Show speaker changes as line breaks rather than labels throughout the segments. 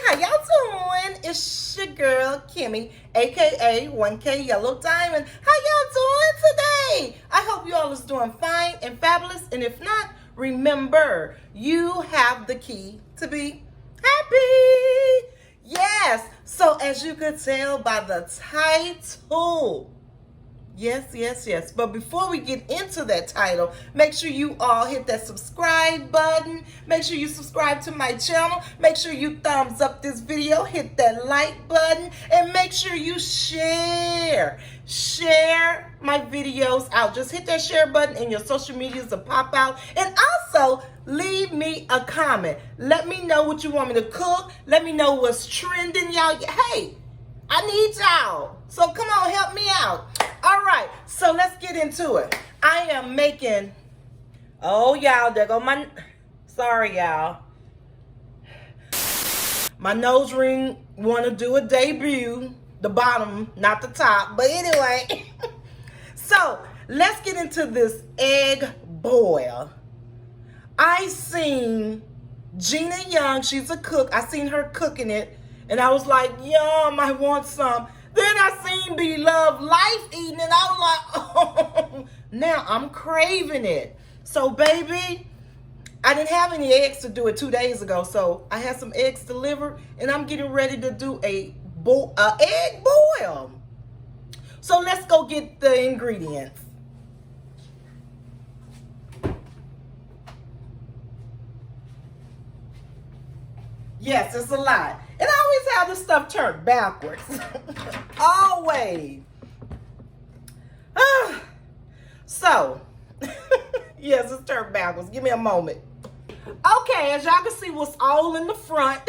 How y'all doing? It's your girl, Kimmy, aka 1K Yellow Diamond. How y'all doing today? I hope you all is doing fine and fabulous. And if not, remember, you have the key to be happy. Yes. So as you could tell by the title, yes. But before we get into that title, make sure you all hit that subscribe button. Make sure you subscribe to my channel. Make sure you thumbs up this video. Hit that like button. And make sure you share. Share my videos out. Just hit that share button and your social medias will pop out. And also, leave me a comment. Let me know what you want me to cook. Let me know what's trending, y'all. Hey, I need y'all. So come on, help me out. All right, so let's get into it. I am making, oh, y'all, there go my, sorry, y'all. My nose ring want to do a debut, the bottom, not the top. But anyway, so let's get into this egg boil. I seen Gina Young, she's a cook. I seen her cooking it, and I was like, yum, I want some. Then I seen Beloved Life eating it. I was like, oh, now I'm craving it. So, baby, I didn't have any eggs to do it 2 days ago. So I had some eggs delivered, and I'm getting ready to do a egg boil. So let's go get the ingredients. Yes, it's a lot. And I always have this stuff turned backwards. Always. So, yes, it's turned backwards. Give me a moment. Okay, as y'all can see what's all in the front.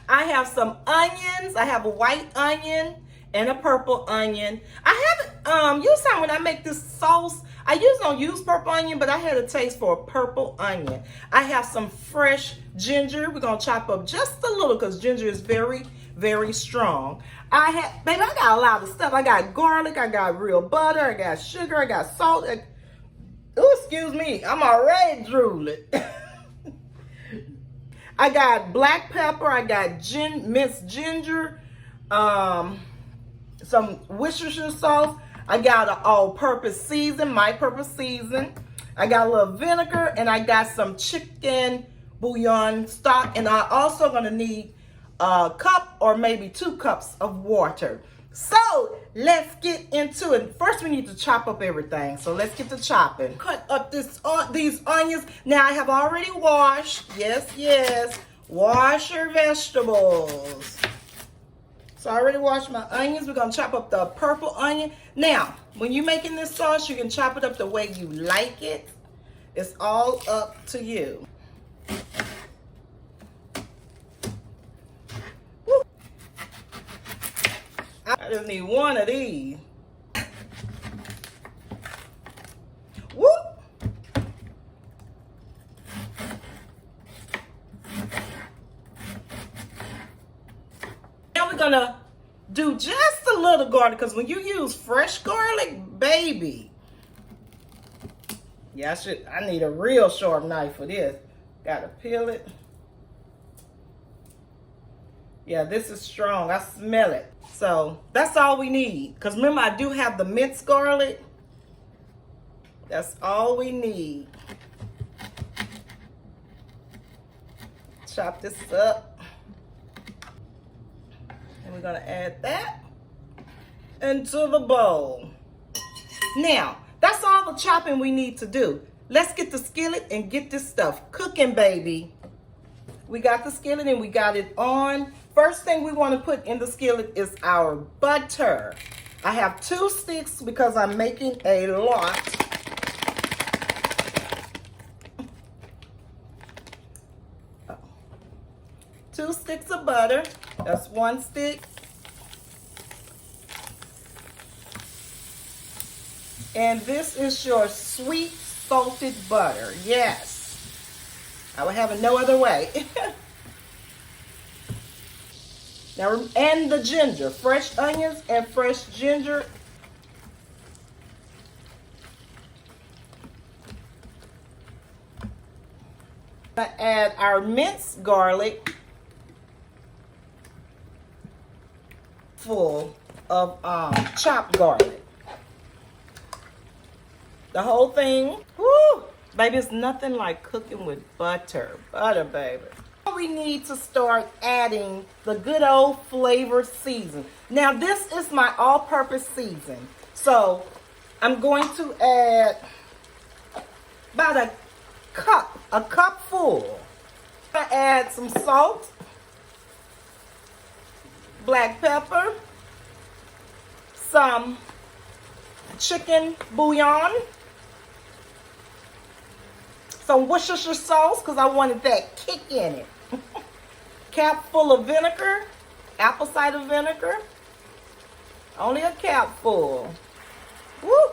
I have some onions. I have a white onion and a purple onion. I haven't, usually when I make this sauce, I usually don't use purple onion, but I had a taste for a purple onion. I have some fresh ginger. We're going to chop up just a little because ginger is very, very strong. Baby, I got a lot of stuff. I got garlic. I got real butter. I got sugar. I got salt. Oh, excuse me. I'm already drooling. I got black pepper. I got minced ginger. Some Worcestershire sauce. I got an all-purpose season, my purpose season. I got a little vinegar, and I got some chicken bouillon stock. And I'm also going to need a cup or maybe 2 cups of water. So let's get into it. First, we need to chop up everything. So let's get to chopping. Cut up these onions. Now, I have already washed. Yes. Wash your vegetables. So I already washed my onions. We're going to chop up the purple onion. Now, when you're making this sauce, you can chop it up the way you like it. It's all up to you. Woo. I just need one of these. Woo. Now we're gonna do just a little garlic, because when you use fresh garlic, baby, yeah, I need a real sharp knife for this. Gotta peel it. Yeah, this is strong. I smell it. So that's all we need. Because remember, I do have the minced garlic. That's all we need. Chop this up. And we're going to add that into the bowl. Now, that's all the chopping we need to do. Let's get the skillet and get this stuff cooking, baby. We got the skillet and we got it on. First thing we want to put in the skillet is our butter. I have 2 sticks because I'm making a lot. Oh. 2 sticks of butter. That's 1 stick. And this is your sweet salted butter. Yes. I would have it no other way. Now, and the ginger. Fresh onions and fresh ginger. I add our minced garlic. cupful of chopped garlic. The whole thing. Woo! Baby, it's nothing like cooking with butter. Butter, baby. We need to start adding the good old flavor season. Now, this is my all-purpose season. So, I'm going to add about a cup full. I'm going to add some salt, black pepper, some chicken bouillon, some Worcestershire sauce because I wanted that kick in it. Cap full of vinegar, apple cider vinegar. Only a cap full. Woo!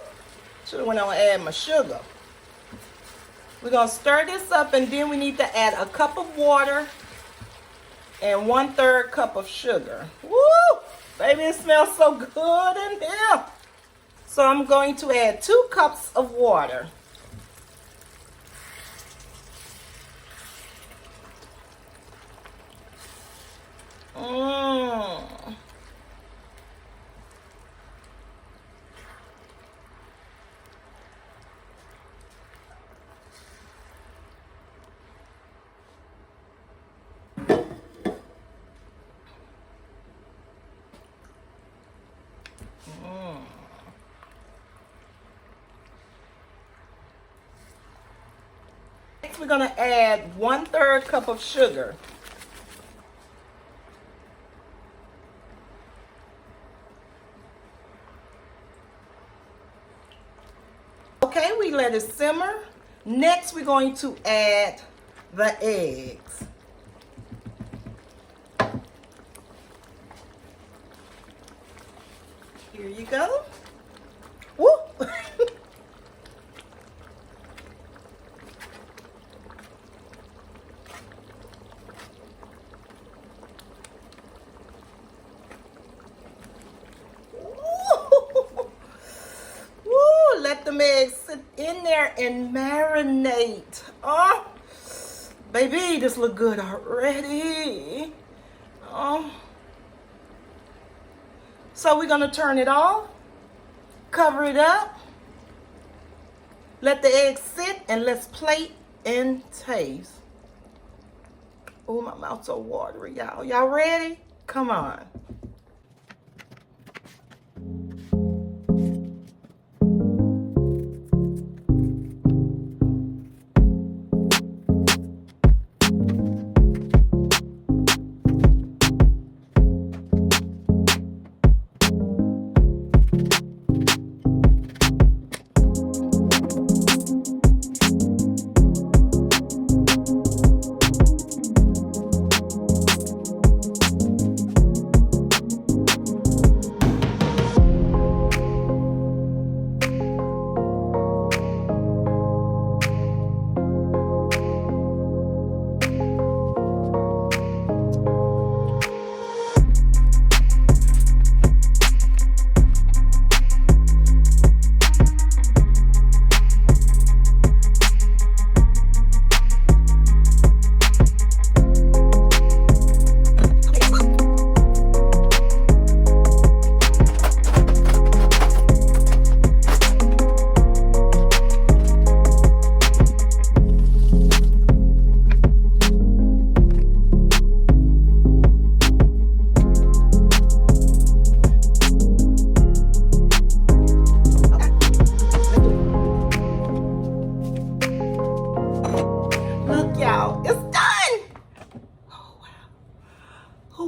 Should have went on and add my sugar. We're going to stir this up, and then we need to add a cup of water and 1/3 cup of sugar. Woo! Baby, it smells so good in here. So I'm going to add 2 cups of water. Next, we're going to add 1/3 cup of sugar. Okay, we let it simmer. Next, we're going to add the eggs. Here you go. Woo! Let them eggs sit in there and marinate. Oh, baby, this look good already. Oh. So we're gonna turn it off, cover it up, let the eggs sit, and let's plate and taste. Oh, my mouth's so watery, y'all. Y'all ready? Come on.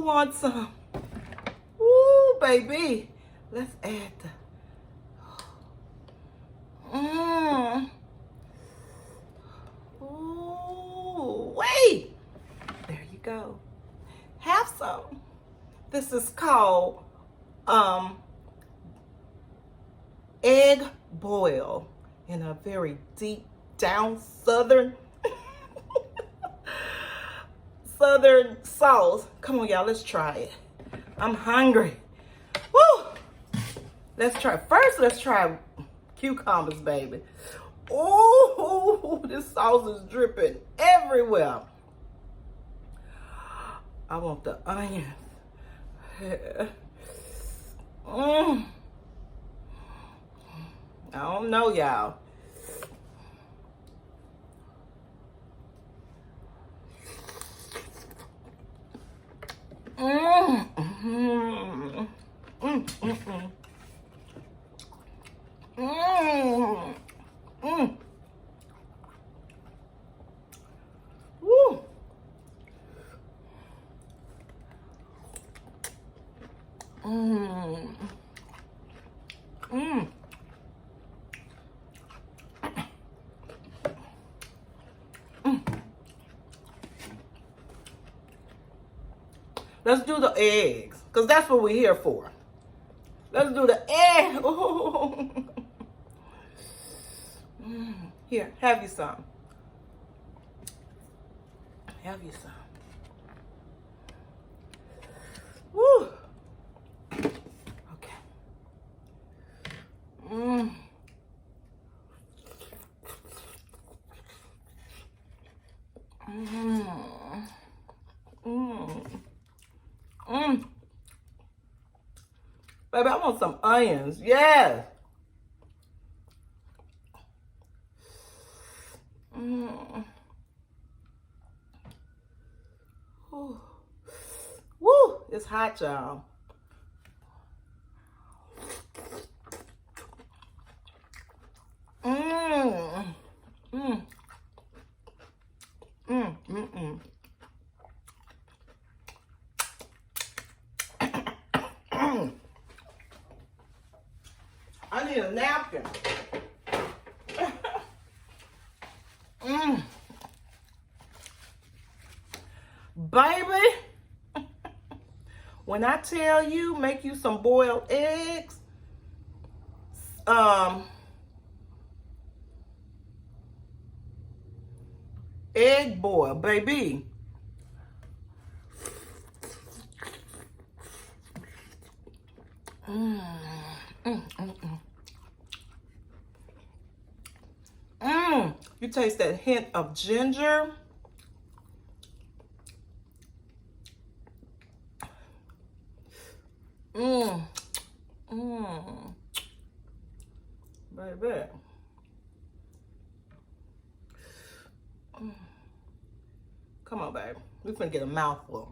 Want some? Ooh, baby. Let's add the. Ooh, wait. There you go. Have some. This is called egg boil in a very deep down southern sauce. Come on, y'all, let's try it. I'm hungry. Woo! Let's try. First, let's try cucumbers, baby. Oh, this sauce is dripping everywhere. I want the onions. I don't know, y'all. Woo. Let's do the eggs, because that's what we're here for. Let's do the egg. Here, have you some. Have you some. Woo. Okay. Baby, I want some onions. Yes. Woo, it's hot, y'all. I need a napkin. Baby, when I tell you, make you some boiled eggs, egg boil, baby. You taste that hint of ginger. Baby. Come on, babe. We're finna get a mouthful.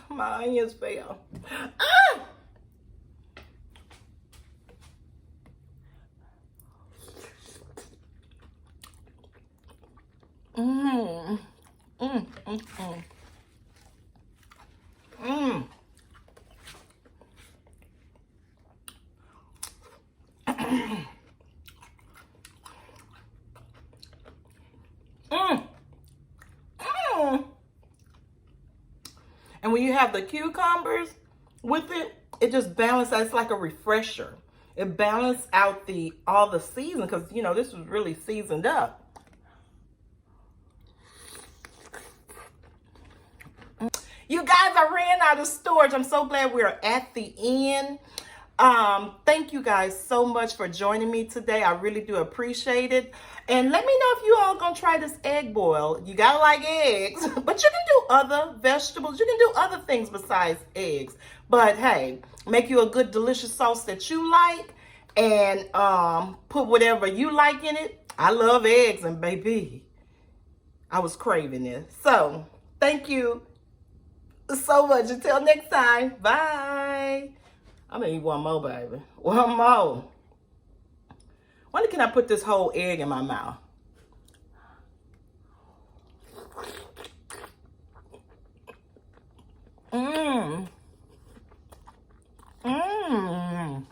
My onions fell. And when you have the cucumbers with it, it just balances. It's like a refresher. It balances out all the season, because you know this was really seasoned up. You guys, I ran out of storage. I'm so glad we're at the end. Thank you guys so much for joining me today. I really do appreciate it. And let me know if you all gonna try this egg boil. You gotta like eggs, but you can do other vegetables. You can do other things besides eggs. But hey, make you a good delicious sauce that you like, and put whatever you like in it. I love eggs, and baby, I was craving this. So thank you so much. Until next time, bye. I'm gonna eat one more, baby. One more. When can I put this whole egg in my mouth? Mmm. Mmm.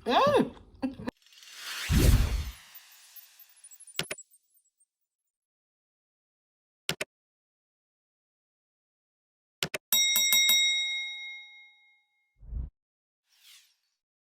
Mmm.